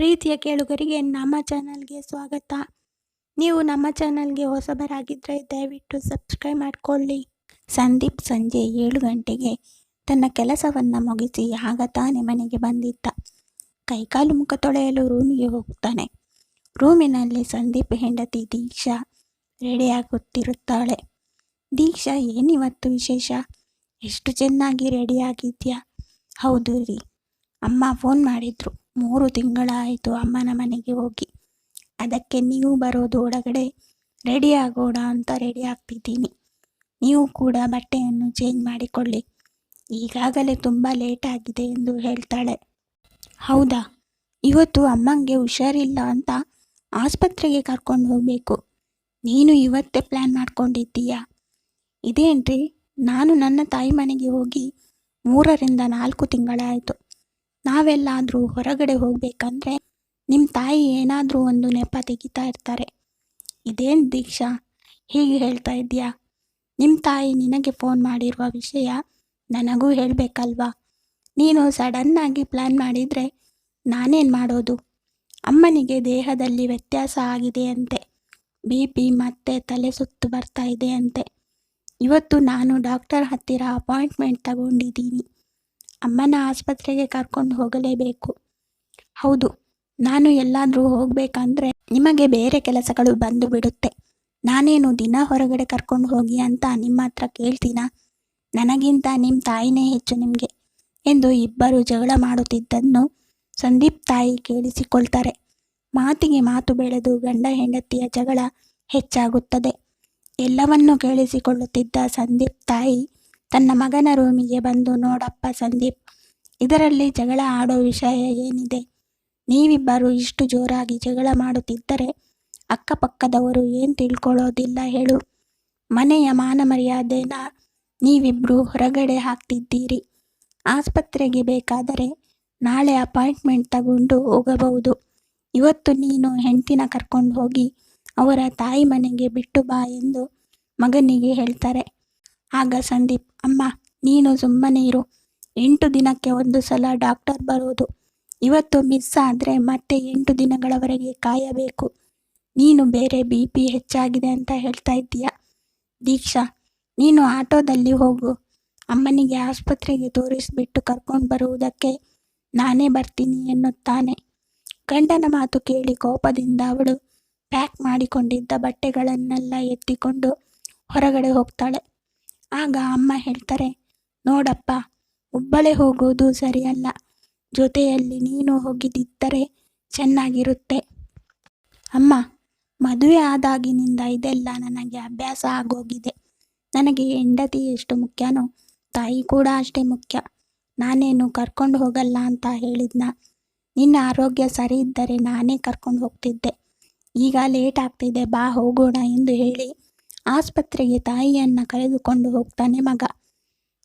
ಪ್ರೀತಿಯ ಕೇಳುಗರಿಗೆ ನಮ್ಮ ಚಾನಲ್ಗೆ ಸ್ವಾಗತ. ನೀವು ನಮ್ಮ ಚಾನಲ್ಗೆ ಹೊಸಬರಾಗಿದ್ದರೆ ದಯವಿಟ್ಟು ಸಬ್ಸ್ಕ್ರೈಬ್ ಮಾಡಿಕೊಳ್ಳಿ. ಸಂದೀಪ್ ಸಂಜೆ 7 ಗಂಟೆಗೆ ತನ್ನ ಕೆಲಸವನ್ನು ಮುಗಿಸಿ ಆಗ ತಾನೇ ಮನೆಗೆ ಬಂದಿದ್ದ. ಕೈಕಾಲು ಮುಖ ತೊಳೆಯಲು ರೂಮಿಗೆ ಹೋಗ್ತಾನೆ. ರೂಮಿನಲ್ಲಿ ಸಂದೀಪ್ ಹೆಂಡತಿ ದೀಕ್ಷಾ ರೆಡಿಯಾಗುತ್ತಿರುತ್ತಾಳೆ. ದೀಕ್ಷಾ, ಏನಿವತ್ತು ವಿಶೇಷ? ಎಷ್ಟು ಚೆನ್ನಾಗಿ ರೆಡಿಯಾಗಿದ್ಯಾ? ಹೌದು ರೀ, ಅಮ್ಮ ಫೋನ್ ಮಾಡಿದ್ರು. 3 ತಿಂಗಳಾಯಿತು ಅಮ್ಮನ ಮನೆಗೆ ಹೋಗಿ. ಅದಕ್ಕೆ ನೀವು ಬರೋದು ಒಳಗಡೆ ರೆಡಿ ಆಗೋಣ ಅಂತ ರೆಡಿ ಆಗ್ತಿದ್ದೀನಿ. ನೀವು ಕೂಡ ಬಟ್ಟೆಯನ್ನು ಚೇಂಜ್ ಮಾಡಿಕೊಳ್ಳಿ. ಈಗಾಗಲೇ ತುಂಬ ಲೇಟ್ ಆಗಿದೆ ಎಂದು ಹೇಳ್ತಾಳೆ. ಹೌದಾ, ಇವತ್ತು ಅಮ್ಮಂಗೆ ಹುಷಾರಿಲ್ಲ ಅಂತ ಆಸ್ಪತ್ರೆಗೆ ಕರ್ಕೊಂಡು ಹೋಗಬೇಕು. ನೀನು ಇವತ್ತೇ ಪ್ಲ್ಯಾನ್ ಮಾಡ್ಕೊಂಡಿದ್ದೀಯಾ? ಇದೇನ್ರಿ, ನಾನು ನನ್ನ ತಾಯಿ ಮನೆಗೆ ಹೋಗಿ 3ರಿಂದ 4 ತಿಂಗಳಾಯಿತು. ನಾವೆಲ್ಲಾದರೂ ಹೊರಗಡೆ ಹೋಗ್ಬೇಕಂದ್ರೆ ನಿಮ್ಮ ತಾಯಿ ಏನಾದರೂ ಒಂದು ನೆಪ ತೆಗಿತಾ ಇರ್ತಾರೆ. ಇದೇನು ದೀಕ್ಷಾ ಹೀಗೆ ಹೇಳ್ತಾ ಇದೆಯಾ? ನಿಮ್ಮ ತಾಯಿ ನಿನಗೆ ಫೋನ್ ಮಾಡಿರುವ ವಿಷಯ ನನಗೂ ಹೇಳಬೇಕಲ್ವಾ? ನೀನು ಸಡನ್ನಾಗಿ ಪ್ಲ್ಯಾನ್ ಮಾಡಿದರೆ ನಾನೇನು ಮಾಡೋದು? ಅಮ್ಮನಿಗೆ ದೇಹದಲ್ಲಿ ವ್ಯತ್ಯಾಸ ಆಗಿದೆಯಂತೆ. BP ಮತ್ತು ತಲೆ ಸುತ್ತು ಬರ್ತಾ ಇದೆಯಂತೆ. ಇವತ್ತು ನಾನು ಡಾಕ್ಟರ್ ಹತ್ತಿರ ಅಪಾಯಿಂಟ್ಮೆಂಟ್ ತಗೊಂಡಿದ್ದೀನಿ. ಅಮ್ಮನ ಆಸ್ಪತ್ರೆಗೆ ಕರ್ಕೊಂಡು ಹೋಗಲೇಬೇಕು. ಹೌದು, ನಾನು ಎಲ್ಲಾದರೂ ಹೋಗಬೇಕಂದ್ರೆ ನಿಮಗೆ ಬೇರೆ ಕೆಲಸಗಳು ಬಂದು ಬಿಡುತ್ತೆ. ನಾನೇನು ದಿನ ಹೊರಗಡೆ ಕರ್ಕೊಂಡು ಹೋಗಿ ಅಂತ ನಿಮ್ಮ ಹತ್ರ ಕೇಳ್ತೀನಾ? ನನಗಿಂತ ನಿಮ್ಮ ತಾಯಿನೇ ಹೆಚ್ಚು ನಿಮಗೆ ಎಂದು ಇಬ್ಬರು ಜಗಳ ಮಾಡುತ್ತಿದ್ದನ್ನು ಸಂದೀಪ್ ತಾಯಿ ಕೇಳಿಸಿಕೊಳ್ತಾರೆ. ಮಾತಿಗೆ ಮಾತು ಬೆಳೆದು ಗಂಡ ಹೆಂಡತಿಯ ಜಗಳ ಹೆಚ್ಚಾಗುತ್ತದೆ. ಎಲ್ಲವನ್ನೂ ಕೇಳಿಸಿಕೊಳ್ಳುತ್ತಿದ್ದ ಸಂದೀಪ್ ತಾಯಿ ತನ್ನ ಮಗನ ರೂಮಿಗೆ ಬಂದು, ನೋಡಪ್ಪ ಸಂದೀಪ್, ಇದರಲ್ಲಿ ಜಗಳ ಆಡೋ ವಿಷಯ ಏನಿದೆ? ನೀವಿಬ್ಬರು ಇಷ್ಟು ಜೋರಾಗಿ ಜಗಳ ಮಾಡುತ್ತಿದ್ದರೆ ಅಕ್ಕಪಕ್ಕದವರು ಏನು ತಿಳ್ಕೊಳ್ಳೋದಿಲ್ಲ ಹೇಳು? ಮನೆಯ ಮಾನ ಮರ್ಯಾದೆನ ನೀವಿಬ್ಬರು ಹೊರಗಡೆ ಹಾಕ್ತಿದ್ದೀರಿ. ಆಸ್ಪತ್ರೆಗೆ ಬೇಕಾದರೆ ನಾಳೆ ಅಪಾಯಿಂಟ್ಮೆಂಟ್ ತಗೊಂಡು ಹೋಗಬಹುದು. ಇವತ್ತು ನೀನು ಹೆಂಡ್ತಿನ ಕರ್ಕೊಂಡು ಹೋಗಿ ಅವರ ತಾಯಿ ಮನೆಗೆ ಬಿಟ್ಟು ಬಾ ಎಂದು ಮಗನಿಗೆ ಹೇಳ್ತಾರೆ. ಆಗ ಸಂದೀಪ್, ಅಮ್ಮ ನೀನು ಸುಮ್ಮನೆ ಇರು. 8 ದಿನಕ್ಕೆ ಒಂದು ಸಲ ಡಾಕ್ಟರ್ ಬರೋದು. ಇವತ್ತು ಮಿಸ್ ಆದರೆ ಮತ್ತೆ 8 ದಿನಗಳವರೆಗೆ ಕಾಯಬೇಕು. ನೀನು ಬೇರೆ BP ಹೆಚ್ಚಾಗಿದೆ ಅಂತ ಹೇಳ್ತಾ ಇದ್ದೀಯಾ? ದೀಕ್ಷಾ, ನೀನು ಆಟೋದಲ್ಲಿ ಹೋಗು. ಅಮ್ಮನಿಗೆ ಆಸ್ಪತ್ರೆಗೆ ತೋರಿಸಿಬಿಟ್ಟು ಕರ್ಕೊಂಡು ಬರುವುದಕ್ಕೆ ನಾನೇ ಬರ್ತೀನಿ ಎನ್ನುತ್ತಾನೆ. ಗಂಡನ ಮಾತು ಕೇಳಿ ಕೋಪದಿಂದ ಅವಳು ಪ್ಯಾಕ್ ಮಾಡಿಕೊಂಡಿದ್ದ ಬಟ್ಟೆಗಳನ್ನೆಲ್ಲ ಎತ್ತಿಕೊಂಡು ಹೊರಗಡೆ ಹೋಗ್ತಾಳೆ. ಆಗ ಅಮ್ಮ ಹೇಳ್ತಾರೆ, ನೋಡಪ್ಪ, ಒಬ್ಬಳೇ ಹೋಗೋದು ಸರಿಯಲ್ಲ. ಜೊತೆಯಲ್ಲಿ ನೀನು ಹೋಗಿದ್ದರೆ ಚೆನ್ನಾಗಿರುತ್ತೆ. ಅಮ್ಮ, ಮದುವೆ ಆದಾಗಿನಿಂದ ಇದೆಲ್ಲ ನನಗೆ ಅಭ್ಯಾಸ ಆಗೋಗಿದೆ. ನನಗೆ ಹೆಂಡತಿ ಎಷ್ಟು ಮುಖ್ಯನೋ ತಾಯಿ ಕೂಡ ಅಷ್ಟೇ ಮುಖ್ಯ. ನಾನೇನು ಕರ್ಕೊಂಡು ಹೋಗಲ್ಲ ಅಂತ ಹೇಳಿದ್ನ? ನಿನ್ನ ಆರೋಗ್ಯ ಸರಿ ಇದ್ದರೆ ನಾನೇ ಕರ್ಕೊಂಡು ಹೋಗ್ತಿದ್ದೆ. ಈಗ ಲೇಟ್ ಆಗ್ತಿದೆ, ಬಾ ಹೋಗೋಣ ಎಂದು ಹೇಳಿ ಆಸ್ಪತ್ರೆಗೆ ತಾಯಿಯನ್ನು ಕರೆದುಕೊಂಡು ಹೋಗ್ತಾನೆ ಮಗ.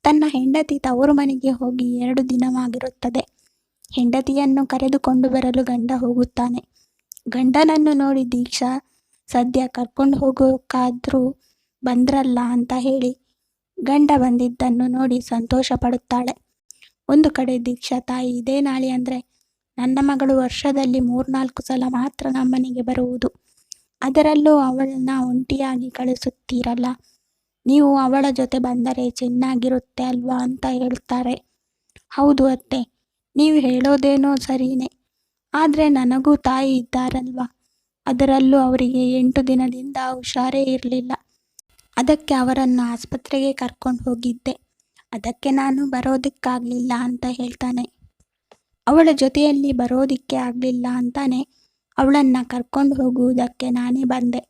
ತನ್ನ ಹೆಂಡತಿ ತವರು ಮನೆಗೆ ಹೋಗಿ 2 ದಿನವಾಗಿರುತ್ತದೆ. ಹೆಂಡತಿಯನ್ನು ಕರೆದುಕೊಂಡು ಬರಲು ಗಂಡ ಹೋಗುತ್ತಾನೆ. ಗಂಡನನ್ನು ನೋಡಿ ದೀಕ್ಷಾ ಸದ್ಯ ಕರ್ಕೊಂಡು ಹೋಗೋಕ್ಕಾದ್ರೂ ಬಂದ್ರಲ್ಲ ಅಂತ ಹೇಳಿ ಗಂಡ ಬಂದಿದ್ದನ್ನು ನೋಡಿ ಸಂತೋಷ ಪಡುತ್ತಾಳೆ. ಒಂದು ಕಡೆ ದೀಕ್ಷಾ ತಾಯಿ, ಇದೇ ನಾಳೆ ಅಂದರೆ ನನ್ನ ಮಗಳು ವರ್ಷದಲ್ಲಿ 3-4 ಸಲ ಮಾತ್ರ ನಮ್ಮನೆಗೆ ಬರುವುದು. ಅದರಲ್ಲೂ ಅವಳನ್ನ ಒಂಟಿಯಾಗಿ ಕಳಿಸುತ್ತೀರಲ್ಲ, ನೀವು ಅವಳ ಜೊತೆ ಬಂದರೆ ಚೆನ್ನಾಗಿರುತ್ತೆ ಅಲ್ವಾ ಅಂತ ಹೇಳ್ತಾರೆ. ಹೌದು ಅತ್ತೆ, ನೀವು ಹೇಳೋದೇನೋ ಸರಿನೇ. ಆದರೆ ನನಗೂ ತಾಯಿ ಇದ್ದಾರಲ್ವಾ? ಅದರಲ್ಲೂ ಅವರಿಗೆ 8 ದಿನದಿಂದ ಹುಷಾರೇ ಇರಲಿಲ್ಲ. ಅದಕ್ಕೆ ಅವರನ್ನು ಆಸ್ಪತ್ರೆಗೆ ಕರ್ಕೊಂಡು ಹೋಗಿದ್ದೆ. ಅದಕ್ಕೆ ನಾನು ಬರೋದಕ್ಕಾಗಲಿಲ್ಲ ಅಂತ ಹೇಳ್ತಾನೆ. ಅವಳ ಜೊತೆಯಲ್ಲಿ ಬರೋದಕ್ಕೆ ಆಗಲಿಲ್ಲ ಅಂತಾನೆ ಅವಳನ್ನು ಕರ್ಕೊಂಡು ಹೋಗುವುದಕ್ಕೆ ನಾನೇ ಬಂದೆ.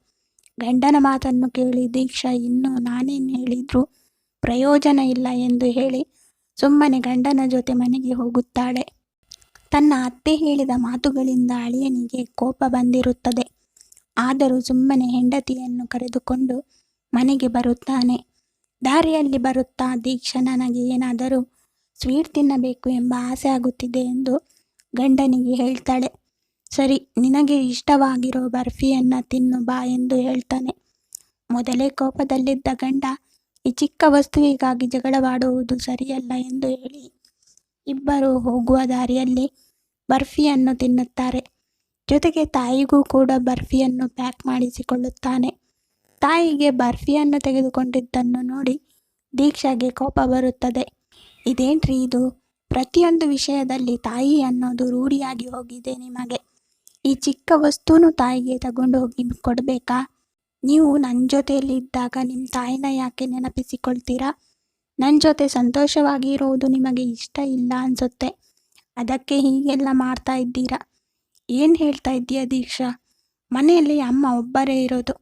ಗಂಡನ ಮಾತನ್ನು ಕೇಳಿ ದೀಕ್ಷಾ ಇನ್ನು ನಾನೇನು ಹೇಳಿದ್ರೂ ಪ್ರಯೋಜನ ಇಲ್ಲ ಎಂದು ಹೇಳಿ ಸುಮ್ಮನೆ ಗಂಡನ ಜೊತೆ ಮನೆಗೆ ಹೋಗುತ್ತಾಳೆ. ತನ್ನ ಅತ್ತೆ ಹೇಳಿದ ಮಾತುಗಳಿಂದ ಅಳಿಯನಿಗೆ ಕೋಪ ಬಂದಿರುತ್ತದೆ. ಆದರೂ ಸುಮ್ಮನೆ ಹೆಂಡತಿಯನ್ನು ಕರೆದುಕೊಂಡು ಮನೆಗೆ ಬರುತ್ತಾನೆ. ದಾರಿಯಲ್ಲಿ ಬರುತ್ತಾ ದೀಕ್ಷಾ, ನನಗೆ ಏನಾದರೂ ಸ್ವೀಟ್ ತಿನ್ನಬೇಕು ಎಂಬ ಆಸೆ ಆಗುತ್ತಿದೆ ಎಂದು ಗಂಡನಿಗೆ ಹೇಳ್ತಾಳೆ. ಸರಿ, ನಿನಗೆ ಇಷ್ಟವಾಗಿರೋ ಬರ್ಫಿಯನ್ನು ತಿನ್ನು ಬಾ ಎಂದು ಹೇಳ್ತಾನೆ. ಮೊದಲೇ ಕೋಪದಲ್ಲಿದ್ದ ಗಂಡ ಈ ಚಿಕ್ಕ ವಸ್ತುವಿಗಾಗಿ ಜಗಳವಾಡುವುದು ಸರಿಯಲ್ಲ ಎಂದು ಹೇಳಿ ಇಬ್ಬರು ಹೋಗುವ ದಾರಿಯಲ್ಲಿ ಬರ್ಫಿಯನ್ನು ತಿನ್ನುತ್ತಾರೆ. ಜೊತೆಗೆ ತಾಯಿಗೂ ಕೂಡ ಬರ್ಫಿಯನ್ನು ಪ್ಯಾಕ್ ಮಾಡಿಸಿಕೊಳ್ಳುತ್ತಾನೆ. ತಾಯಿಗೆ ಬರ್ಫಿಯನ್ನು ತೆಗೆದುಕೊಂಡಿದ್ದನ್ನು ನೋಡಿ ದೀಕ್ಷಾಗೆ ಕೋಪ ಬರುತ್ತದೆ. ಇದೇನ್ರಿ ಇದು, ಪ್ರತಿಯೊಂದು ವಿಷಯದಲ್ಲಿ ತಾಯಿ ಅನ್ನೋದು ರೂಢಿಯಾಗಿ ಹೋಗಿದೆ ನಿಮಗೆ. ಈ ಚಿಕ್ಕ ವಸ್ತುನೂ ತಾಯಿಗೆ ತಗೊಂಡು ಹೋಗಿ ಕೊಡಬೇಕಾ? ನೀವು ನನ್ನ ಜೊತೆಯಲ್ಲಿ ಇದ್ದಾಗ ನಿಮ್ಮ ತಾಯಿನ ಯಾಕೆ ನೆನಪಿಸಿಕೊಳ್ತೀರಾ? ನನ್ನ ಜೊತೆ ಸಂತೋಷವಾಗಿ ಇರುವುದು ನಿಮಗೆ ಇಷ್ಟ ಇಲ್ಲ ಅನಿಸುತ್ತೆ, ಅದಕ್ಕೆ ಹೀಗೆಲ್ಲ ಮಾಡ್ತಾ ಇದ್ದೀರಾ. ಏನು ಹೇಳ್ತಾ ಇದ್ದೀಯ ದೀಕ್ಷಾ? ಮನೆಯಲ್ಲಿ ಅಮ್ಮ ಒಬ್ಬರೇ ಇರೋದು,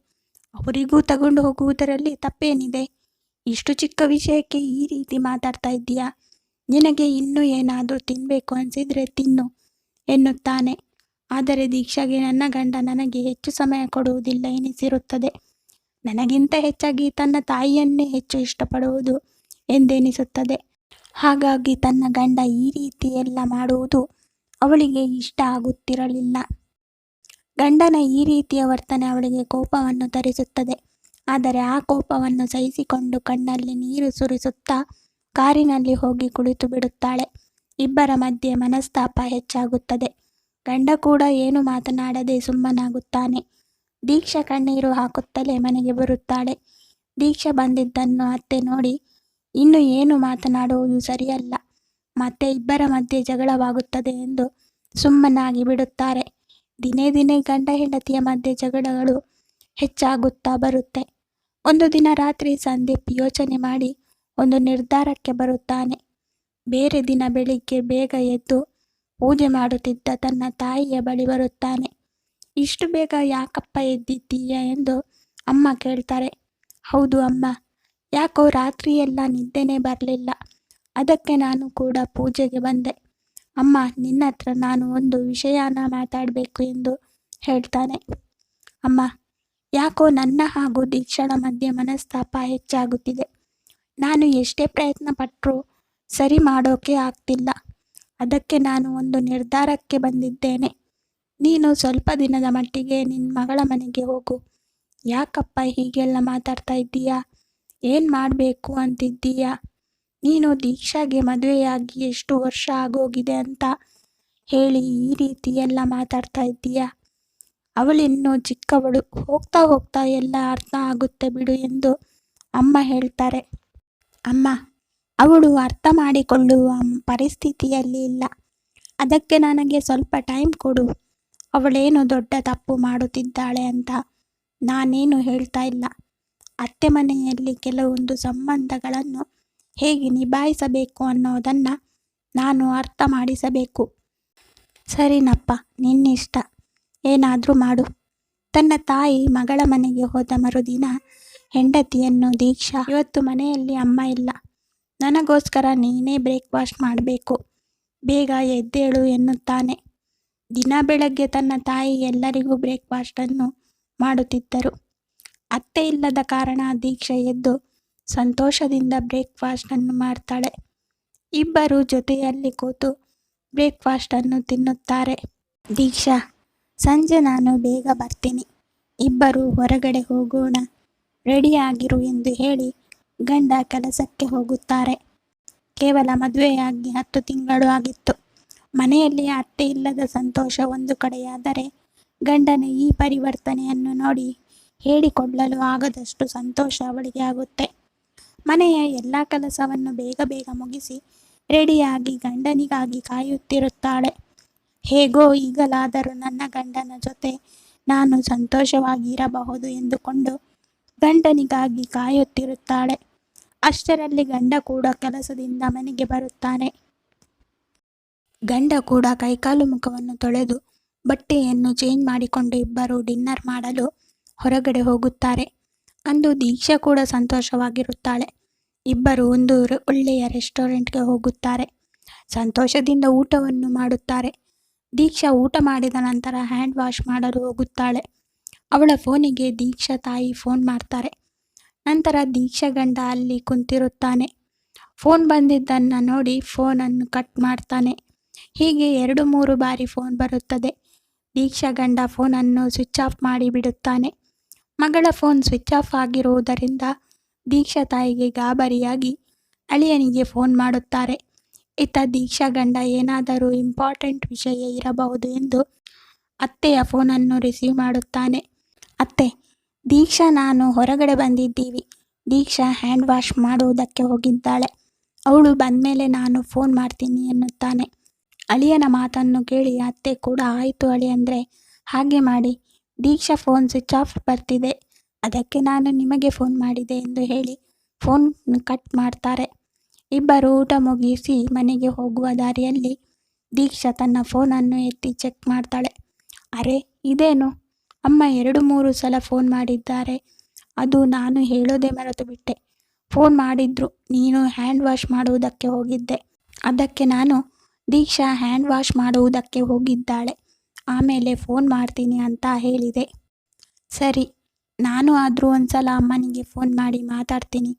ಅವರಿಗೂ ತಗೊಂಡು ಹೋಗುವುದರಲ್ಲಿ ತಪ್ಪೇನಿದೆ? ಇಷ್ಟು ಚಿಕ್ಕ ವಿಷಯಕ್ಕೆ ಈ ರೀತಿ ಮಾತಾಡ್ತಾ ಇದ್ದೀಯಾ? ನಿನಗೆ ಇನ್ನೂ ಏನಾದರೂ ತಿನ್ನಬೇಕು ಅನಿಸಿದರೆ ತಿನ್ನು ಎನ್ನುತ್ತಾನೆ. ಆದರೆ ದೀಕ್ಷಾಗೆ ನನ್ನ ಗಂಡ ನನಗೆ ಹೆಚ್ಚು ಸಮಯ ಕೊಡುವುದಿಲ್ಲ ಎನಿಸಿರುತ್ತದೆ. ನನಗಿಂತ ಹೆಚ್ಚಾಗಿ ತನ್ನ ತಾಯಿಯನ್ನೇ ಹೆಚ್ಚು ಇಷ್ಟಪಡುವುದು ಎಂದೆನಿಸುತ್ತದೆ. ಹಾಗಾಗಿ ತನ್ನ ಗಂಡ ಈ ರೀತಿ ಎಲ್ಲ ಮಾಡುವುದು ಅವಳಿಗೆ ಇಷ್ಟ ಆಗುತ್ತಿರಲಿಲ್ಲ. ಗಂಡನ ಈ ರೀತಿಯ ವರ್ತನೆ ಅವಳಿಗೆ ಕೋಪವನ್ನು ತರಿಸುತ್ತದೆ. ಆದರೆ ಆ ಕೋಪವನ್ನು ಸಹಿಸಿಕೊಂಡು ಕಣ್ಣಲ್ಲಿ ನೀರು ಸುರಿಸುತ್ತಾ ಕಾರಿನಲ್ಲಿ ಹೋಗಿ ಕುಳಿತು ಬಿಡುತ್ತಾಳೆ. ಇಬ್ಬರ ಮಧ್ಯೆ ಮನಸ್ತಾಪ ಹೆಚ್ಚಾಗುತ್ತದೆ. ಗಂಡ ಕೂಡ ಏನು ಮಾತನಾಡದೆ ಸುಮ್ಮನಾಗುತ್ತಾನೆ. ದೀಕ್ಷಾ ಕಣ್ಣೀರು ಹಾಕುತ್ತಲೇ ಮನೆಗೆ ಬರುತ್ತಾಳೆ. ದೀಕ್ಷಾ ಬಂದಿದ್ದನ್ನು ಅತ್ತೆ ನೋಡಿ, ಇನ್ನು ಏನು ಮಾತನಾಡುವುದು ಸರಿಯಲ್ಲ, ಮತ್ತೆ ಇಬ್ಬರ ಮಧ್ಯೆ ಜಗಳವಾಗುತ್ತದೆ ಎಂದು ಸುಮ್ಮನಾಗಿ ಬಿಡುತ್ತಾರೆ. ದಿನೇ ದಿನೇ ಗಂಡ ಹೆಂಡತಿಯ ಮಧ್ಯೆ ಜಗಳಗಳು ಹೆಚ್ಚಾಗುತ್ತಾ ಬರುತ್ತೆ. ಒಂದು ದಿನ ರಾತ್ರಿ ಸಂದೀಪ್ ಯೋಚನೆ ಮಾಡಿ ಒಂದು ನಿರ್ಧಾರಕ್ಕೆ ಬರುತ್ತಾನೆ. ಬೇರೆ ದಿನ ಬೆಳಿಗ್ಗೆ ಬೇಗ ಎದ್ದು ಪೂಜೆ ಮಾಡುತ್ತಿದ್ದ ತನ್ನ ತಾಯಿಯ ಬಳಿ ಬರುತ್ತಾನೆ. ಇಷ್ಟು ಬೇಗ ಯಾಕಪ್ಪ ಎದ್ದಿದ್ದೀಯ ಎಂದು ಅಮ್ಮ ಕೇಳ್ತಾರೆ. ಹೌದು ಅಮ್ಮ, ಯಾಕೋ ರಾತ್ರಿಯೆಲ್ಲ ನಿದ್ದೆನೇ ಬರಲಿಲ್ಲ, ಅದಕ್ಕೆ ನಾನು ಕೂಡ ಪೂಜೆಗೆ ಬಂದೆ. ಅಮ್ಮ, ನಿನ್ನ ಹತ್ರ ನಾನು ಒಂದು ವಿಷಯನ ಮಾತಾಡಬೇಕು ಎಂದು ಹೇಳ್ತಾನೆ. ಅಮ್ಮ, ಯಾಕೋ ನನ್ನ ಹಾಗೂ ದೀಕ್ಷಾಳ ಮಧ್ಯೆ ಮನಸ್ತಾಪ ಹೆಚ್ಚಾಗುತ್ತಿದೆ. ನಾನು ಎಷ್ಟೇ ಪ್ರಯತ್ನ ಪಟ್ಟರೂ ಸರಿ ಮಾಡೋಕೆ ಆಗ್ತಿಲ್ಲ. ಅದಕ್ಕೆ ನಾನು ಒಂದು ನಿರ್ಧಾರಕ್ಕೆ ಬಂದಿದ್ದೇನೆ. ನೀನು ಸ್ವಲ್ಪ ದಿನದ ಮಟ್ಟಿಗೆ ನಿನ್ನ ಮಗಳ ಮನೆಗೆ ಹೋಗು. ಯಾಕಪ್ಪ ಹೀಗೆಲ್ಲ ಮಾತಾಡ್ತಾ ಇದ್ದೀಯಾ? ಏನು ಮಾಡಬೇಕು ಅಂತಿದ್ದೀಯಾ? ನೀನು ದೀಕ್ಷಾಗೆ ಮದುವೆಯಾಗಿ ಎಷ್ಟು ವರ್ಷ ಆಗೋಗಿದೆ ಅಂತ ಹೇಳಿ ಈ ರೀತಿ ಎಲ್ಲ ಮಾತಾಡ್ತಾ ಇದ್ದೀಯಾ? ಅವಳಿನ್ನೂ ಚಿಕ್ಕವಳು, ಹೋಗ್ತಾ ಹೋಗ್ತಾ ಎಲ್ಲ ಅರ್ಥ ಆಗುತ್ತೆ ಬಿಡು ಎಂದು ಅಮ್ಮ ಹೇಳ್ತಾರೆ. ಅಮ್ಮ, ಅವಳು ಅರ್ಥ ಮಾಡಿಕೊಳ್ಳುವ ಪರಿಸ್ಥಿತಿಯಲ್ಲಿ ಇಲ್ಲ. ಅದಕ್ಕೆ ನನಗೆ ಸ್ವಲ್ಪ ಟೈಮ್ ಕೊಡು. ಅವಳೇನು ದೊಡ್ಡ ತಪ್ಪು ಮಾಡುತ್ತಿದ್ದಾಳೆ ಅಂತ ನಾನೇನು ಹೇಳ್ತಾ ಇಲ್ಲ. ಅತ್ತೆ ಮನೆಯಲ್ಲಿ ಕೆಲವೊಂದು ಸಂಬಂಧಗಳನ್ನು ಹೇಗೆ ನಿಭಾಯಿಸಬೇಕು ಅನ್ನೋದನ್ನು ನಾನು ಅರ್ಥ ಮಾಡಿಸಬೇಕು. ಸರಿನಪ್ಪ, ನಿನ್ನಿಷ್ಟ, ಏನಾದರೂ ಮಾಡು. ತನ್ನ ತಾಯಿ ಮಗಳ ಮನೆಗೆ ಹೋದ ಮರುದಿನ ಹೆಂಡತಿಯನ್ನು ದೀಕ್ಷಾ, ಇವತ್ತು ಮನೆಯಲ್ಲಿ ಅಮ್ಮ ಇಲ್ಲ, ನನಗೋಸ್ಕರ ನೀನೇ ಬ್ರೇಕ್ಫಾಸ್ಟ್ ಮಾಡಬೇಕು, ಬೇಗ ಎದ್ದೇಳು ಎನ್ನುತ್ತಾನೆ. ದಿನ ಬೆಳಗ್ಗೆ ತನ್ನ ತಾಯಿ ಎಲ್ಲರಿಗೂ ಬ್ರೇಕ್ಫಾಸ್ಟನ್ನು ಮಾಡುತ್ತಿದ್ದರು. ಅತ್ತೆ ಇಲ್ಲದ ಕಾರಣ ದೀಕ್ಷಾ ಎದ್ದು ಸಂತೋಷದಿಂದ ಬ್ರೇಕ್ಫಾಸ್ಟನ್ನು ಮಾಡ್ತಾಳೆ. ಇಬ್ಬರು ಜೊತೆಯಲ್ಲಿ ಕೂತು ಬ್ರೇಕ್ಫಾಸ್ಟನ್ನು ತಿನ್ನುತ್ತಾರೆ. ದೀಕ್ಷಾ, ಸಂಜೆ ನಾನು ಬೇಗ ಬರ್ತೀನಿ, ಇಬ್ಬರು ಹೊರಗಡೆ ಹೋಗೋಣ, ರೆಡಿಯಾಗಿರು ಎಂದು ಹೇಳಿ ಗಂಡ ಕೆಲಸಕ್ಕೆ ಹೋಗುತ್ತಾರೆ. ಕೇವಲ ಮದುವೆಯಾಗಿ 10 ತಿಂಗಳು ಆಗಿತ್ತು. ಮನೆಯಲ್ಲಿ ಅತ್ತೆ ಇಲ್ಲದ ಸಂತೋಷ ಒಂದು ಕಡೆಯಾದರೆ, ಗಂಡನ ಈ ಪರಿವರ್ತನೆಯನ್ನು ನೋಡಿ ಹೇಳಿಕೊಳ್ಳಲು ಆಗದಷ್ಟು ಸಂತೋಷ ಅವಳಿಗೆ ಆಗುತ್ತೆ. ಮನೆಯ ಎಲ್ಲ ಕೆಲಸವನ್ನು ಬೇಗ ಬೇಗ ಮುಗಿಸಿ ರೆಡಿಯಾಗಿ ಗಂಡನಿಗಾಗಿ ಕಾಯುತ್ತಿರುತ್ತಾಳೆ. ಹೇಗೋ ಈಗಲಾದರೂ ನನ್ನ ಗಂಡನ ಜೊತೆ ನಾನು ಸಂತೋಷವಾಗಿ ಇರಬಹುದು ಎಂದುಕೊಂಡು ಗಂಡನಿಗಾಗಿ ಕಾಯುತ್ತಿರುತ್ತಾಳೆ. ಅಷ್ಟರಲ್ಲಿ ಗಂಡ ಕೂಡ ಕೆಲಸದಿಂದ ಮನೆಗೆ ಬರುತ್ತಾನೆ. ಗಂಡ ಕೂಡ ಕೈಕಾಲು ಮುಖವನ್ನು ತೊಳೆದು ಬಟ್ಟೆಯನ್ನು ಚೇಂಜ್ ಮಾಡಿಕೊಂಡು ಇಬ್ಬರು ಡಿನ್ನರ್ ಮಾಡಲು ಹೊರಗಡೆ ಹೋಗುತ್ತಾರೆ. ಅಂದು ದೀಕ್ಷಾ ಕೂಡ ಸಂತೋಷವಾಗಿರುತ್ತಾಳೆ. ಇಬ್ಬರು ಒಂದು ಒಳ್ಳೆಯ ರೆಸ್ಟೋರೆಂಟ್ಗೆ ಹೋಗುತ್ತಾರೆ. ಸಂತೋಷದಿಂದ ಊಟವನ್ನು ಮಾಡುತ್ತಾರೆ. ದೀಕ್ಷಾ ಊಟ ಮಾಡಿದ ನಂತರ ಹ್ಯಾಂಡ್ ವಾಶ್ ಮಾಡಲು ಹೋಗುತ್ತಾಳೆ. ಅವಳ ಫೋನಿಗೆ ದೀಕ್ಷಾ ತಾಯಿ ಫೋನ್ ಮಾಡ್ತಾರೆ. ನಂತರ ದೀಕ್ಷಾ ಗಂಡ ಅಲ್ಲಿ ಕುಂತಿರುತ್ತಾನೆ. ಫೋನ್ ಬಂದಿದ್ದನ್ನು ನೋಡಿ ಫೋನನ್ನು ಕಟ್ ಮಾಡ್ತಾನೆ. ಹೀಗೆ 2-3 ಬಾರಿ ಫೋನ್ ಬರುತ್ತದೆ. ದೀಕ್ಷಾ ಗಂಡ ಫೋನನ್ನು ಸ್ವಿಚ್ ಆಫ್ ಮಾಡಿ ಬಿಡುತ್ತಾನೆ. ಮಗಳ ಫೋನ್ ಸ್ವಿಚ್ ಆಫ್ ಆಗಿರುವುದರಿಂದ ದೀಕ್ಷಾ ತಾಯಿಗೆ ಗಾಬರಿಯಾಗಿ ಅಳಿಯನಿಗೆ ಫೋನ್ ಮಾಡುತ್ತಾರೆ. ಇತ್ತ ದೀಕ್ಷಾ ಗಂಡ ಏನಾದರೂ ಇಂಪಾರ್ಟೆಂಟ್ ವಿಷಯ ಇರಬಹುದು ಎಂದು ಅತ್ತೆಯ ಫೋನನ್ನು ರಿಸೀವ್ ಮಾಡುತ್ತಾನೆ. ಅತ್ತೆ, ದೀಕ್ಷಾ ನಾನು ಹೊರಗಡೆ ಬಂದಿದ್ದೀವಿ. ದೀಕ್ಷಾ ಹ್ಯಾಂಡ್ ವಾಶ್ ಮಾಡುವುದಕ್ಕೆ ಹೋಗಿದ್ದಾಳೆ. ಅವಳು ಬಂದಮೇಲೆ ನಾನು ಫೋನ್ ಮಾಡ್ತೀನಿ ಎನ್ನುತ್ತಾನೆ. ಅಳಿಯನ ಮಾತನ್ನು ಕೇಳಿ ಅತ್ತೆ ಕೂಡ ಆಯಿತು ಅಳಿಯಂದ್ರೆ, ಹಾಗೆ ಮಾಡಿ. ದೀಕ್ಷಾ ಫೋನ್ ಸ್ವಿಚ್ ಆಫ್ ಬರ್ತಿದೆ, ಅದಕ್ಕೆ ನಾನು ನಿಮಗೆ ಫೋನ್ ಮಾಡಿದೆ ಎಂದು ಹೇಳಿ ಫೋನ್ ಕಟ್ ಮಾಡ್ತಾರೆ. ಇಬ್ಬರು ಊಟ ಮುಗಿಸಿ ಮನೆಗೆ ಹೋಗುವ ದಾರಿಯಲ್ಲಿ ದೀಕ್ಷಾ ತನ್ನ ಫೋನನ್ನು ಎತ್ತಿ ಚೆಕ್ ಮಾಡ್ತಾಳೆ. ಅರೆ, ಇದೇನು, ಅಮ್ಮ 2-3 ಸಲ ಫೋನ್ ಮಾಡಿದ್ದಾರೆ. ಅದು ನಾನು ಹೇಳೋದೇ ಮರೆತು ಬಿಟ್ಟೆ. ಫೋನ್ ಮಾಡಿದ್ರು, ನೀನು ಹ್ಯಾಂಡ್ ವಾಶ್ ಮಾಡುವುದಕ್ಕೆ ಹೋಗಿದ್ದೆ. ಅದಕ್ಕೆ ನಾನು ದೀಕ್ಷಾ ಹ್ಯಾಂಡ್ ವಾಶ್ ಮಾಡುವುದಕ್ಕೆ ಹೋಗಿದ್ದಾಳೆ, ಆಮೇಲೆ ಫೋನ್ ಮಾಡ್ತೀನಿ ಅಂತ ಹೇಳಿದೆ. ಸರಿ, ನಾನು ಆದರೂ ಒಂದ್ಸಲ ಅಮ್ಮನಿಗೆ ಫೋನ್ ಮಾಡಿ ಮಾತಾಡ್ತೀನಿ.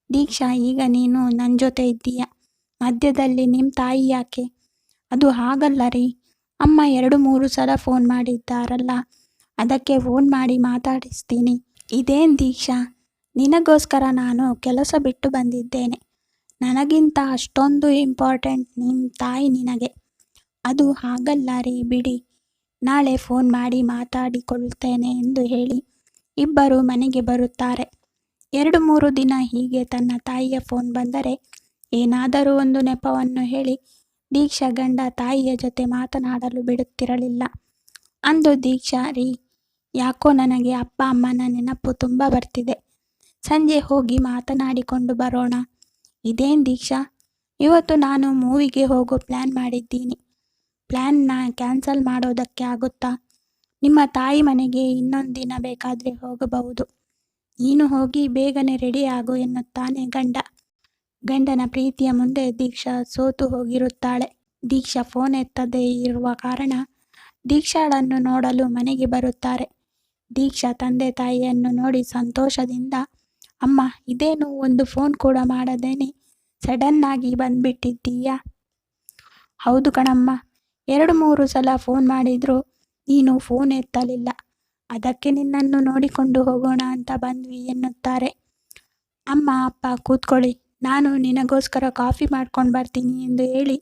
ದೀಕ್ಷಾ, ಈಗ ನೀನು ನನ್ನ ಜೊತೆ ಇದ್ದೀಯ, ಮಧ್ಯದಲ್ಲಿ ನಿಮ್ಮ ತಾಯಿ ಯಾಕೆ? ಅದು ಹಾಗಲ್ಲ ರೀ, ಅಮ್ಮ 2-3 ಸಲ ಫೋನ್ ಮಾಡಿದ್ದಾರಲ್ಲ, ಅದಕ್ಕೆ ಫೋನ್ ಮಾಡಿ ಮಾತಾಡಿಸ್ತೀನಿ. ಇದೇನು ದೀಕ್ಷಾ, ನಿನಗೋಸ್ಕರ ನಾನು ಕೆಲಸ ಬಿಟ್ಟು ಬಂದಿದ್ದೇನೆ. ನನಗಿಂತ ಅಷ್ಟೊಂದು ಇಂಪಾರ್ಟೆಂಟ್ ನಿಮ್ಮ ತಾಯಿ ನಿನಗೆ. ಅದು ಹಾಗಲ್ಲ ರೀ, ಬಿಡಿ, ನಾಳೆ ಫೋನ್ ಮಾಡಿ ಮಾತಾಡಿಕೊಳ್ತೇನೆ ಎಂದು ಹೇಳಿ ಇಬ್ಬರು ಮನೆಗೆ ಬರುತ್ತಾರೆ. 2-3 ದಿನ ಹೀಗೆ ತನ್ನ ತಾಯಿಯ ಫೋನ್ ಬಂದರೆ ಏನಾದರೂ ಒಂದು ನೆಪವನ್ನು ಹೇಳಿ ದೀಕ್ಷಾ ಗಂಡ ತಾಯಿಯ ಜೊತೆ ಮಾತನಾಡಲು ಬಿಡುತ್ತಿರಲಿಲ್ಲ. ಅಂದು ದೀಕ್ಷಾ, ರೀ, ಯಾಕೋ ನನಗೆ ಅಪ್ಪ ಅಮ್ಮನ ನೆನಪು ತುಂಬ ಬರ್ತಿದೆ. ಸಂಜೆ ಹೋಗಿ ಮಾತನಾಡಿಕೊಂಡು ಬರೋಣ. ಇದೇನು ದೀಕ್ಷಾ, ಇವತ್ತು ನಾನು ಮೂವಿಗೆ ಹೋಗೋ ಪ್ಲ್ಯಾನ್ ಮಾಡಿದ್ದೀನಿ. ಪ್ಲ್ಯಾನ್ನ ಕ್ಯಾನ್ಸಲ್ ಮಾಡೋದಕ್ಕೆ ಆಗುತ್ತಾ? ನಿಮ್ಮ ತಾಯಿ ಮನೆಗೆ ಇನ್ನೊಂದು ದಿನ ಬೇಕಾದರೆ ಹೋಗಬಹುದು. ನೀನು ಹೋಗಿ ಬೇಗನೆ ರೆಡಿ ಆಗು ಎನ್ನುತ್ತಾನೆ ಗಂಡ. ಗಂಡನ ಪ್ರೀತಿಯ ಮುಂದೆ ದೀಕ್ಷಾ ಸೋತು ಹೋಗಿರುತ್ತಾಳೆ. ದೀಕ್ಷಾ ಫೋನ್ ಎತ್ತದೇ ಇರುವ ಕಾರಣ ದೀಕ್ಷಾಳನ್ನು ನೋಡಲು ಮನೆಗೆ ಬರುತ್ತಾರೆ. ದೀಕ್ಷಾ ತಂದೆ ತಾಯಿಯನ್ನು ನೋಡಿ ಸಂತೋಷದಿಂದ, ಅಮ್ಮ, ಇದೇನು ಒಂದು ಫೋನ್ ಕೂಡ ಮಾಡದೇನೆ ಸಡನ್ನಾಗಿ ಬಂದ್ಬಿಟ್ಟಿದ್ದೀಯಾ? ಹೌದು ಕಣಮ್ಮ, 2-3 ಸಲ ಫೋನ್ ಮಾಡಿದ್ರು ನೀನು ಫೋನ್ ಎತ್ತಲಿಲ್ಲ, ಅದಕ್ಕೆ ನಿನ್ನನ್ನು ನೋಡಿಕೊಂಡು ಹೋಗೋಣ ಅಂತ ಬಂದ್ವಿ ಎನ್ನುತ್ತಾರೆ. ಅಮ್ಮ, ಅಪ್ಪ ಕೂತ್ಕೊಳ್ಳಿ, ನಾನು ನಿನಗೋಸ್ಕರ ಕಾಫಿ ಮಾಡ್ಕೊಂಡು ಬರ್ತೀನಿ ಎಂದು ಹೇಳಿ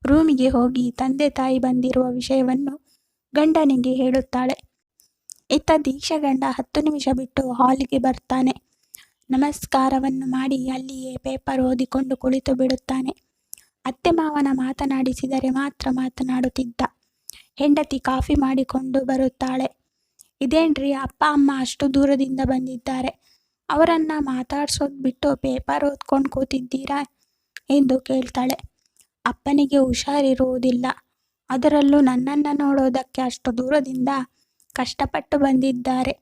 ರೂಮಿಗೆ ಹೋಗಿ ತಂದೆ ತಾಯಿ ಬಂದಿರುವ ವಿಷಯವನ್ನು ಗಂಡನಿಗೆ ಹೇಳುತ್ತಾಳೆ. ಇತ್ತ ದೀಕ್ಷಾ ಗಂಡ 10 ನಿಮಿಷ ಬಿಟ್ಟು ಹಾಲಿಗೆ ಬರ್ತಾನೆ. ನಮಸ್ಕಾರವನ್ನು ಮಾಡಿ ಅಲ್ಲಿಯೇ ಪೇಪರ್ ಓದಿಕೊಂಡು ಕುಳಿತು ಬಿಡುತ್ತಾನೆ. ಅತ್ತೆ ಮಾವನ ಮಾತನಾಡಿಸಿದರೆ ಮಾತ್ರ ಮಾತನಾಡುತ್ತಿದ್ದ. ಹೆಂಡತಿ ಕಾಫಿ ಮಾಡಿಕೊಂಡು ಬರುತ್ತಾಳೆ. ಇದೇನ್ರಿ, ಅಪ್ಪ ಅಮ್ಮ ಅಷ್ಟು ದೂರದಿಂದ ಬಂದಿದ್ದಾರೆ, ಅವರನ್ನ ಮಾತಾಡ್ಸೋದು ಬಿಟ್ಟು ಪೇಪರ್ ಓದ್ಕೊಂಡು ಕೂತಿದ್ದೀರಾ ಎಂದು ಕೇಳ್ತಾಳೆ. ಅಪ್ಪನಿಗೆ ಹುಷಾರಿರುವುದಿಲ್ಲ, ಅದರಲ್ಲೂ ನನ್ನನ್ನು ನೋಡೋದಕ್ಕೆ ಅಷ್ಟು ದೂರದಿಂದ ಕಷ್ಟಪಟ್ಟು ಬಂದಿದ್ದಾರೆ.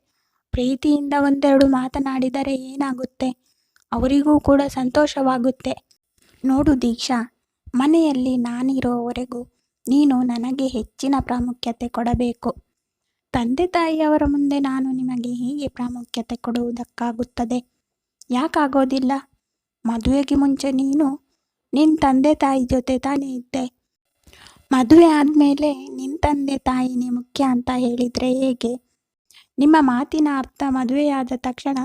ಪ್ರೀತಿಯಿಂದ ಒಂದೆರಡು ಮಾತನಾಡಿದರೆ ಏನಾಗುತ್ತೆ, ಅವರಿಗೂ ಕೂಡ ಸಂತೋಷವಾಗುತ್ತೆ. ನೋಡು ದೀಕ್ಷಾ, ಮನೆಯಲ್ಲಿ ನಾನಿರೋವರೆಗೂ ನೀನು ನನಗೆ ಹೆಚ್ಚಿನ ಪ್ರಾಮುಖ್ಯತೆ ಕೊಡಬೇಕು. ತಂದೆ ತಾಯಿಯವರ ಮುಂದೆ ನಾನು ನಿಮಗೆ ಹೀಗೆ ಪ್ರಾಮುಖ್ಯತೆ ಕೊಡುವುದಕ್ಕಾಗುತ್ತದೆ? ಯಾಕಾಗೋದಿಲ್ಲ? ಮದುವೆಗೆ ಮುಂಚೆ ನೀನು ನಿನ್ನ ತಂದೆ ತಾಯಿ ಜೊತೆ ತಾನೇ ಇದ್ದೆ. ಮದುವೆ ಆದಮೇಲೆ ನಿನ್ನ ತಂದೆ ತಾಯಿನೇ ಮುಖ್ಯ ಅಂತ ಹೇಳಿದರೆ ಹೇಗೆ? ನಿಮ್ಮ ಮಾತಿನ ಅರ್ಥ ಮದುವೆಯಾದ ತಕ್ಷಣ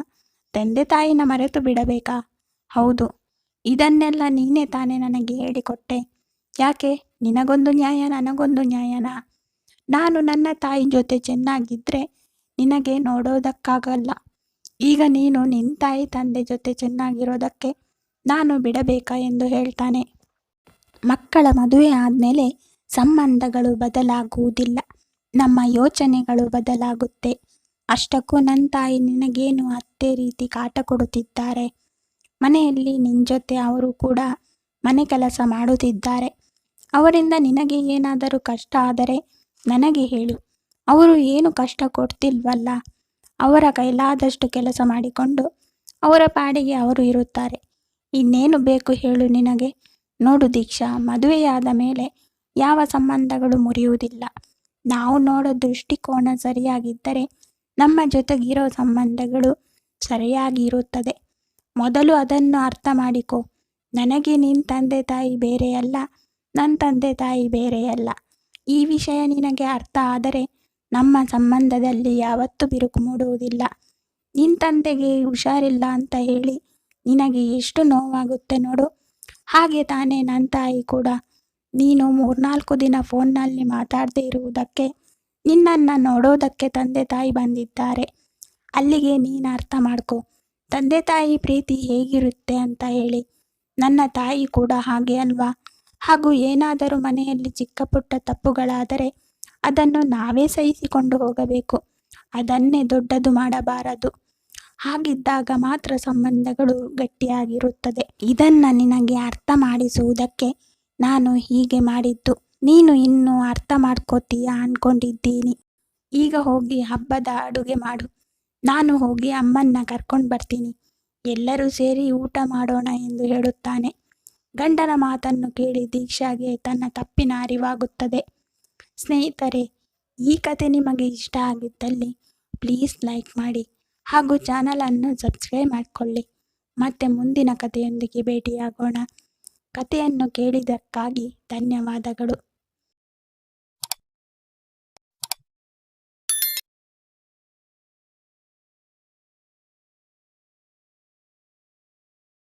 ತಂದೆ ತಾಯಿನ ಮರೆತು ಬಿಡಬೇಕಾ? ಹೌದು, ಇದನ್ನೆಲ್ಲ ನೀನೇ ತಾನೇ ನನಗೆ ಹೇಳಿಕೊಟ್ಟೆ. ಯಾಕೆ, ನಿನಗೊಂದು ನ್ಯಾಯ ನನಗೊಂದು ನ್ಯಾಯನಾ? ನಾನು ನನ್ನ ತಾಯಿ ಜೊತೆ ಚೆನ್ನಾಗಿದ್ದರೆ ನಿನಗೆ ನೋಡೋದಕ್ಕಾಗಲ್ಲ. ಈಗ ನೀನು ನಿನ್ನ ತಾಯಿ ತಂದೆ ಜೊತೆ ಚೆನ್ನಾಗಿರೋದಕ್ಕೆ ನಾನು ಬಿಡಬೇಕಾ ಎಂದು ಹೇಳ್ತಾನೆ. ಮಕ್ಕಳ ಮದುವೆ ಆದಮೇಲೆ ಸಂಬಂಧಗಳು ಬದಲಾಗುವುದಿಲ್ಲ, ನಮ್ಮ ಯೋಚನೆಗಳು ಬದಲಾಗುತ್ತೆ. ಅಷ್ಟಕ್ಕೂ ನನ್ನ ತಾಯಿ ನಿನಗೇನು ಅತ್ತೆ ರೀತಿ ಕಾಟ ಕೊಡುತ್ತಿದ್ದಾರೆ? ಮನೆಯಲ್ಲಿ ನಿನ್ನ ಜೊತೆ ಅವರು ಕೂಡ ಮನೆ ಕೆಲಸ ಮಾಡುತ್ತಿದ್ದಾರೆ. ಅವರಿಂದ ನಿನಗೆ ಏನಾದರೂ ಕಷ್ಟ ಆದರೆ ನನಗೆ ಹೇಳು. ಅವರು ಏನು ಕಷ್ಟ ಕೊಡ್ತಿಲ್ವಲ್ಲ, ಅವರ ಕೈಲಾದಷ್ಟು ಕೆಲಸ ಮಾಡಿಕೊಂಡು ಅವರ ಪಾಡಿಗೆ ಅವರು ಇರುತ್ತಾರೆ. ಇನ್ನೇನು ಬೇಕು ಹೇಳು ನಿನಗೆ? ನೋಡು ದೀಕ್ಷಾ, ಮದುವೆಯಾದ ಮೇಲೆ ಯಾವ ಸಂಬಂಧಗಳು ಮುರಿಯುವುದಿಲ್ಲ. ನಾವು ನೋಡೋ ದೃಷ್ಟಿಕೋನ ಸರಿಯಾಗಿದ್ದರೆ ನಮ್ಮ ಜೊತೆಗಿರೋ ಸಂಬಂಧಗಳು ಸರಿಯಾಗಿ ಇರುತ್ತದೆ. ಮೊದಲು ಅದನ್ನು ಅರ್ಥ ಮಾಡಿಕೊ. ನನಗೆ ನಿನ್ನ ತಂದೆ ತಾಯಿ ಬೇರೆಯಲ್ಲ, ನನ್ನ ತಂದೆ ತಾಯಿ ಬೇರೆಯಲ್ಲ. ಈ ವಿಷಯ ನಿನಗೆ ಅರ್ಥ ಆದರೆ ನಮ್ಮ ಸಂಬಂಧದಲ್ಲಿ ಯಾವತ್ತೂ ಬಿರುಕು ಮೂಡುವುದಿಲ್ಲ. ನಿನ್ನ ತಂದೆಗೆ ಹುಷಾರಿಲ್ಲ ಅಂತ ಹೇಳಿ ನಿನಗೆ ಎಷ್ಟು ನೋವಾಗುತ್ತೆ ನೋಡು. ಹಾಗೆ ತಾನೇ ನನ್ನ ತಾಯಿ ಕೂಡ. ನೀನು 3-4 ದಿನ ಫೋನ್ನಲ್ಲಿ ಮಾತಾಡದೇ ಇರುವುದಕ್ಕೆ ನಿನ್ನನ್ನು ನೋಡೋದಕ್ಕೆ ತಂದೆ ತಾಯಿ ಬಂದಿದ್ದಾರೆ. ಅಲ್ಲಿಗೆ ನೀನು ಅರ್ಥ ಮಾಡ್ಕೊ ತಂದೆ ತಾಯಿ ಪ್ರೀತಿ ಹೇಗಿರುತ್ತೆ ಅಂತ ಹೇಳಿ. ನನ್ನ ತಾಯಿ ಕೂಡ ಹಾಗೆ ಅಲ್ವಾ? ಹಾಗೂ ಏನಾದರೂ ಮನೆಯಲ್ಲಿ ಚಿಕ್ಕ ಪುಟ್ಟ ತಪ್ಪುಗಳಾದರೆ ಅದನ್ನು ನಾವೇ ಸಹಿಸಿಕೊಂಡು ಹೋಗಬೇಕು. ಅದನ್ನೇ ದೊಡ್ಡದು ಮಾಡಬಾರದು. ಹಾಗಿದ್ದಾಗ ಮಾತ್ರ ಸಂಬಂಧಗಳು ಗಟ್ಟಿಯಾಗಿರುತ್ತದೆ. ಇದನ್ನ ನಿನಗೆ ಅರ್ಥ ಮಾಡಿಸುವುದಕ್ಕೆ ನಾನು ಹೀಗೆ ಮಾಡಿದ್ದು. ನೀನು ಇನ್ನೂ ಅರ್ಥ ಮಾಡ್ಕೋತೀಯ ಅನ್ಕೊಂಡಿದ್ದೀನಿ. ಈಗ ಹೋಗಿ ಹಬ್ಬದ ಅಡುಗೆ ಮಾಡು. ನಾನು ಹೋಗಿ ಅಮ್ಮನ್ನ ಕರ್ಕೊಂಡು ಬರ್ತೀನಿ. ಎಲ್ಲರೂ ಸೇರಿ ಊಟ ಮಾಡೋಣ ಎಂದು ಹೇಳುತ್ತಾನೆ. ಗಂಡನ ಮಾತನ್ನು ಕೇಳಿ ದೀಕ್ಷಾಗೆ ತನ್ನ ತಪ್ಪಿನ ಅರಿವಾಗುತ್ತದೆ. ಸ್ನೇಹಿತರೆ, ಈ ಕತೆ ನಿಮಗೆ ಇಷ್ಟ ಆಗಿದ್ದಲ್ಲಿ ಪ್ಲೀಸ್ ಲೈಕ್ ಮಾಡಿ ಹಾಗೂ ಚಾನಲನ್ನು ಸಬ್ಸ್ಕ್ರೈಬ್ ಮಾಡಿಕೊಳ್ಳಿ. ಮತ್ತೆ ಮುಂದಿನ ಕಥೆಯೊಂದಿಗೆ ಭೇಟಿಯಾಗೋಣ. ಕಥೆಯನ್ನು ಕೇಳಿದ್ದಕ್ಕಾಗಿ ಧನ್ಯವಾದಗಳು.